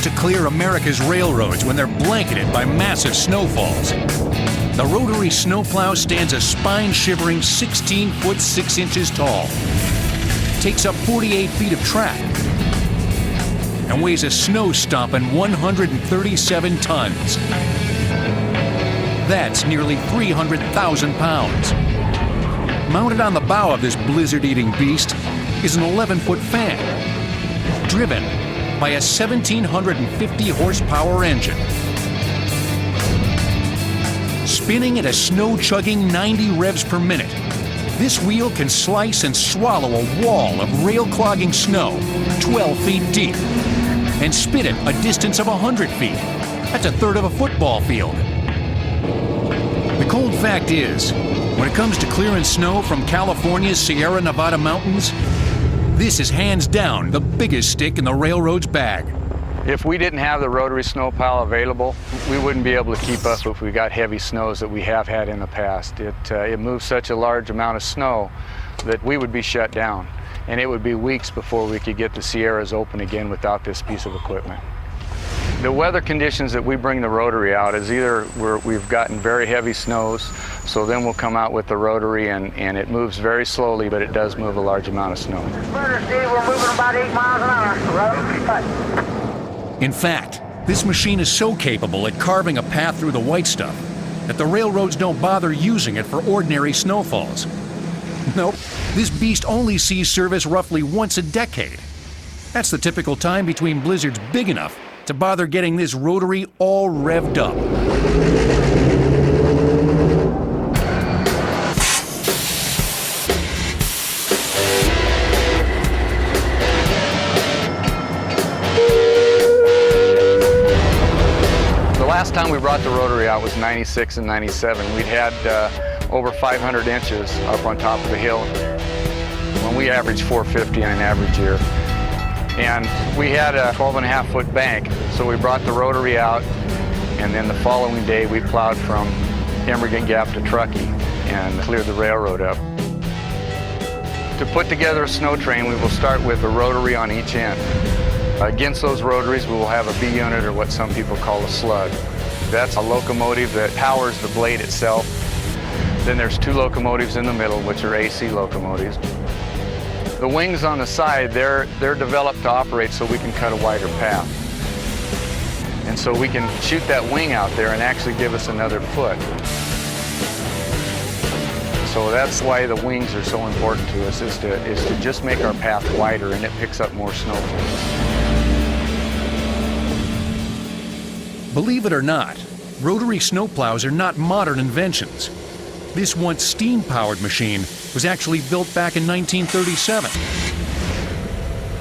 to clear America's railroads when they're blanketed by massive snowfalls, the Rotary snowplow stands a spine-shivering 16 foot 6 inches tall, takes up 48 feet of track, and weighs a snow-stomping 137 tons. That's nearly 300,000 pounds. Mounted on the bow of this blizzard-eating beast is an 11-foot fan, driven by a 1,750 horsepower engine. Spinning at a snow-chugging 90 revs per minute, this wheel can slice and swallow a wall of rail-clogging snow 12 feet deep and spit it a distance of 100 feet. That's a third of a football field. The cold fact is, when it comes to clearing snow from California's Sierra Nevada mountains, this is hands down the biggest stick in the railroad's bag. If we didn't have the rotary snowplow available, we wouldn't be able to keep up if we got heavy snows that we have had in the past. It moves such a large amount of snow that we would be shut down, and it would be weeks before we could get the Sierras open again without this piece of equipment. The weather conditions that we bring the Rotary out is either we've gotten very heavy snows, so then we'll come out with the Rotary and it moves very slowly, but it does move a large amount of snow. We're moving about 8 miles an hour. In fact, this machine is so capable at carving a path through the white stuff that the railroads don't bother using it for ordinary snowfalls. Nope, this beast only sees service roughly once a decade. That's the typical time between blizzards big enough to bother getting this Rotary all revved up. The last time we brought the Rotary out was 96 and 97. We'd had over 500 inches up on top of the hill when we averaged 450 in an average year. And we had a 12.5 foot bank, so we brought the Rotary out, and then the following day we plowed from Emigrant Gap to Truckee and cleared the railroad up. To put together a snow train, we will start with a Rotary on each end. Against those rotaries, we will have a B unit, or what some people call a slug. That's a locomotive that powers the blade itself. Then there's 2 locomotives in the middle, which are AC locomotives. The wings on the side, they're developed to operate so we can cut a wider path. And so we can shoot that wing out there and actually give us another foot. So that's why the wings are so important to us, is to just make our path wider, and it picks up more snow for us. Believe it or not, rotary snowplows are not modern inventions. This once steam-powered machine was actually built back in 1937.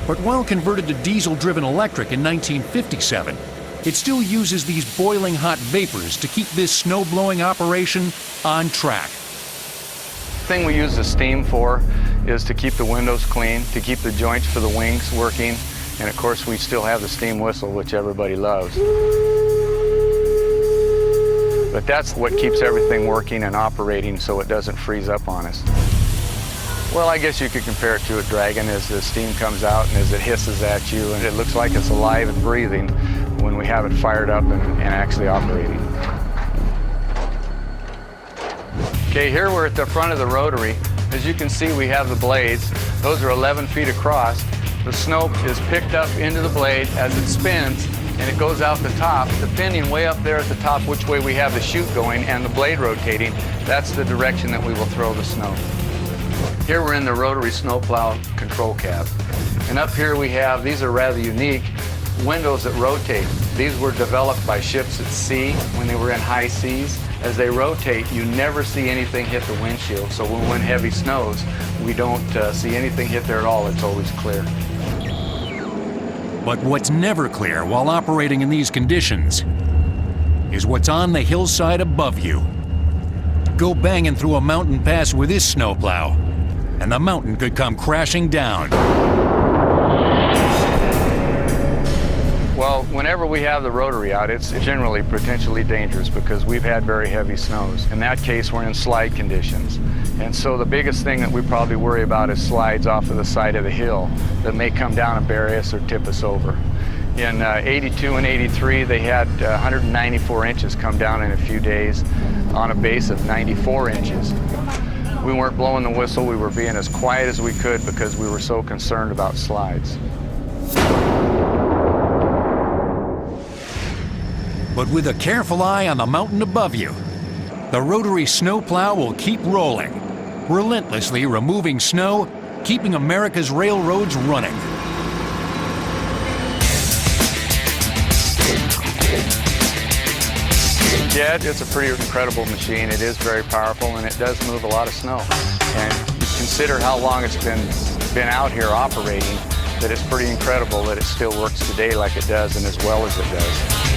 But while converted to diesel-driven electric in 1957, it still uses these boiling hot vapors to keep this snow-blowing operation on track. The thing we use the steam for is to keep the windows clean, to keep the joints for the wings working, and of course we still have the steam whistle, which everybody loves. But that's what keeps everything working and operating so it doesn't freeze up on us. Well, I guess you could compare it to a dragon as the steam comes out and as it hisses at you, and it looks like it's alive and breathing when we have it fired up and actually operating. Okay, here we're at the front of the Rotary. As you can see, we have the blades. Those are 11 feet across. The snow is picked up into the blade as it spins, and it goes out the top. Depending way up there at the top which way we have the chute going and the blade rotating, that's the direction that we will throw the snow. Here we're in the Rotary snowplow control cab. And up here we have, these are rather unique, windows that rotate. These were developed by ships at sea when they were in high seas. As they rotate, you never see anything hit the windshield. So when we're in heavy snows, we don't see anything hit there at all. It's always clear. But what's never clear while operating in these conditions is what's on the hillside above you. Go banging through a mountain pass with this snowplow, and the mountain could come crashing down. Well, whenever we have the Rotary out, it's generally potentially dangerous because we've had very heavy snows. In that case, we're in slide conditions. And so the biggest thing that we probably worry about is slides off of the side of the hill that may come down and bury us or tip us over. In 82 and 83, they had 194 inches come down in a few days on a base of 94 inches. We weren't blowing the whistle, we were being as quiet as we could because we were so concerned about slides. But with a careful eye on the mountain above you, the Rotary snowplow will keep rolling, relentlessly removing snow, keeping America's railroads running. Yeah, it's a pretty incredible machine. It is very powerful and it does move a lot of snow. And consider how long it's been out here operating, that it's pretty incredible that it still works today like it does and as well as it does.